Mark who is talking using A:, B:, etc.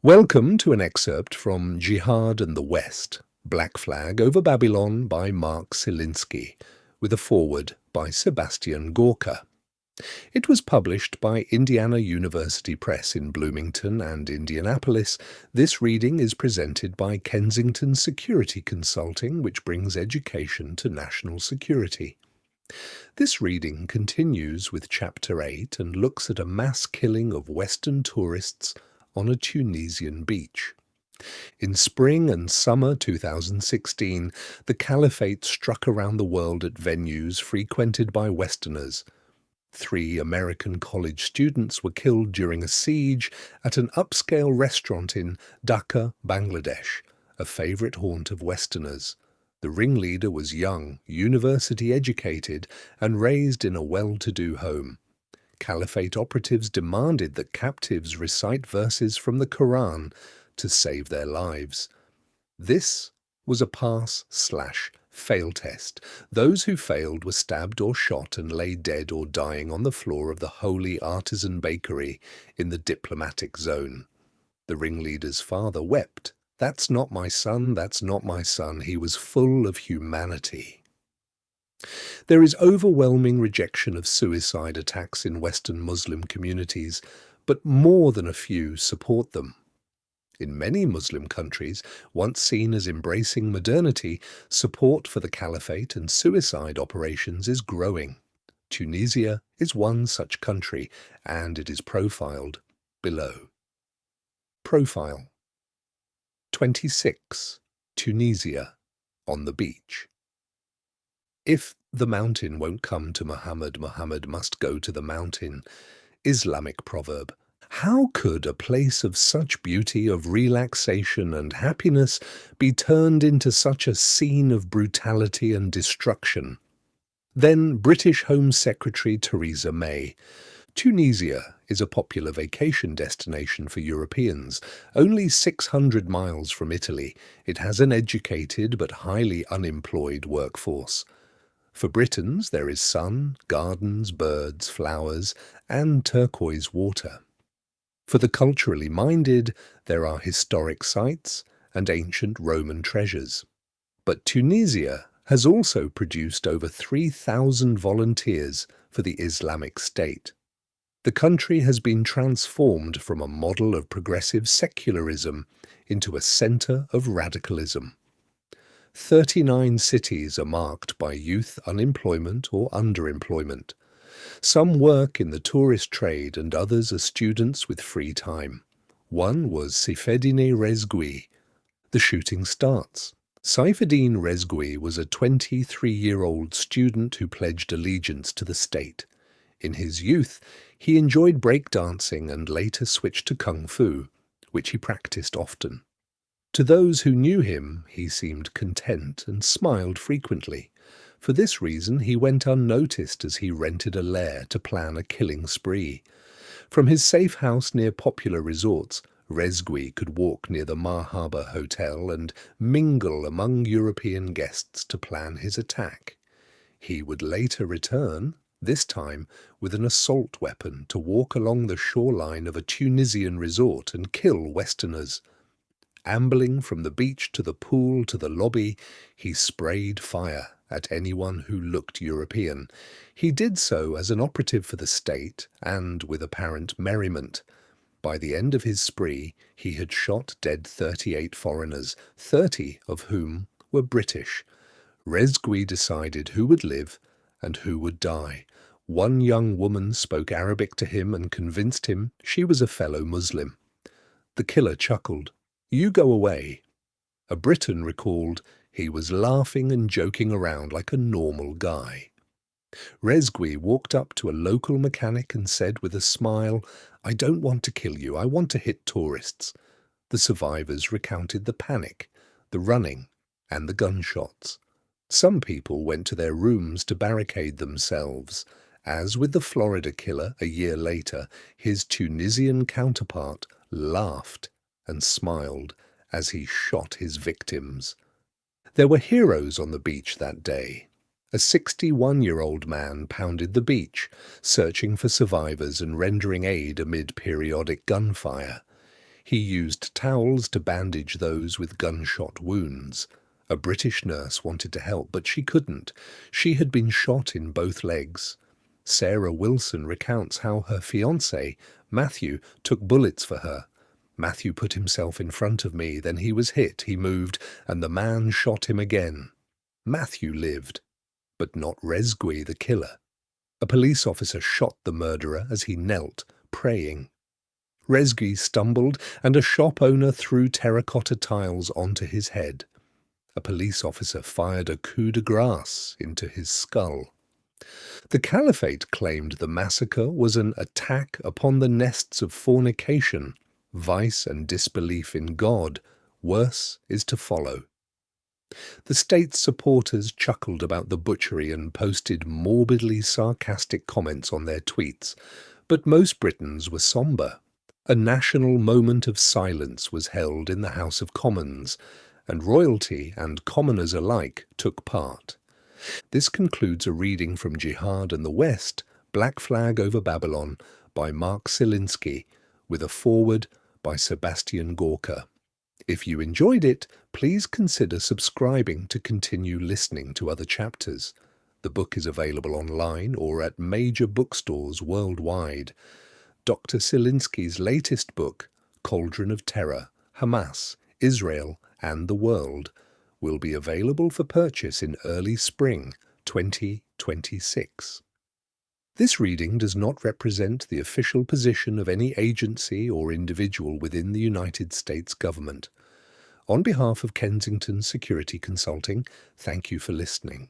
A: Welcome to an excerpt from Jihad and the West, Black Flag over Babylon by Mark Selinsky, with a foreword by Sebastian Gorka. It was published by Indiana University Press in Bloomington and Indianapolis. This reading is presented by Kensington Security Consulting, which brings education to national security. This reading continues with Chapter 8 and looks at a mass killing of Western tourists on a Tunisian beach. In spring and summer 2016, the Caliphate struck around the world at venues frequented by Westerners. 3 American college students were killed during a siege at an upscale restaurant in Dhaka, Bangladesh, a favorite haunt of Westerners. The ringleader was young, university-educated, and raised in a well-to-do home. Caliphate operatives demanded that captives recite verses from the Koran to save their lives. This was a pass/fail test. Those who failed were stabbed or shot and lay dead or dying on the floor of the Holey Artisan Bakery in the diplomatic zone. The ringleader's father wept. "That's not my son, that's not my son." He was full of humanity. There is overwhelming rejection of suicide attacks in Western Muslim communities, but more than a few support them. In many Muslim countries, once seen as embracing modernity, support for the Caliphate and suicide operations is growing. Tunisia is one such country, and it is profiled below. Profile 26. Tunisia, on the beach. If the mountain won't come to Muhammad, Muhammad must go to the mountain. Islamic proverb. How could a place of such beauty, of relaxation and happiness, be turned into such a scene of brutality and destruction? Then British Home Secretary Theresa May. Tunisia is a popular vacation destination for Europeans. Only 600 miles from Italy, it has an educated but highly unemployed workforce. For Britons, there is sun, gardens, birds, flowers, and turquoise water. For the culturally minded, there are historic sites and ancient Roman treasures. But Tunisia has also produced over 3,000 volunteers for the Islamic State. The country has been transformed from a model of progressive secularism into a centre of radicalism. 39 cities are marked by youth unemployment or underemployment. Some work in the tourist trade and others are students with free time. One was Saifeddine Rezgui. The shooting starts. Saifeddine Rezgui was a 23-year-old student who pledged allegiance to the state. In his youth, he enjoyed breakdancing and later switched to kung fu, which he practiced often. To those who knew him, he seemed content and smiled frequently. For this reason, he went unnoticed as he rented a lair to plan a killing spree. From his safe house near popular resorts, Rezgui could walk near the Marhaba Hotel and mingle among European guests to plan his attack. He would later return, this time with an assault weapon, to walk along the shoreline of a Tunisian resort and kill Westerners. Ambling from the beach to the pool to the lobby, he sprayed fire at anyone who looked European. He did so as an operative for the state and with apparent merriment. By the end of his spree, he had shot dead 38 foreigners, 30 of whom were British. Rezgui decided who would live and who would die. One young woman spoke Arabic to him and convinced him she was a fellow Muslim. The killer chuckled. "You go away." A Briton recalled he was laughing and joking around like a normal guy. Rezgui walked up to a local mechanic and said with a smile, "I don't want to kill you, I want to hit tourists." The survivors recounted the panic, the running, and the gunshots. Some people went to their rooms to barricade themselves. As with the Florida killer a year later, his Tunisian counterpart laughed and smiled as he shot his victims. There were heroes on the beach that day. A 61-year-old man pounded the beach, searching for survivors and rendering aid amid periodic gunfire. He used towels to bandage those with gunshot wounds. A British nurse wanted to help, but she couldn't. She had been shot in both legs. Sarah Wilson recounts how her fiancé, Matthew, took bullets for her. Matthew put himself in front of me, then he was hit, he moved, and the man shot him again. Matthew lived, but not Rezgui, the killer. A police officer shot the murderer as he knelt, praying. Rezgui stumbled, and a shop owner threw terracotta tiles onto his head. A police officer fired a coup de grace into his skull. The Caliphate claimed the massacre was an attack upon the nests of fornication, vice and disbelief in God. Worse is to follow. The state's supporters chuckled about the butchery and posted morbidly sarcastic comments on their tweets, but most Britons were sombre. A national moment of silence was held in the House of Commons, and royalty and commoners alike took part. This concludes a reading from Jihad and the West, Black Flag Over Babylon, by Mark Selinsky, with a foreword by Sebastian Gorka. If you enjoyed it, please consider subscribing to continue listening to other chapters. The book is available online or at major bookstores worldwide. Dr. Selinsky's latest book, Cauldron of Terror, Hamas, Israel, and the World, will be available for purchase in early spring 2026. This reading does not represent the official position of any agency or individual within the United States government. On behalf of Kensington Security Consulting, thank you for listening.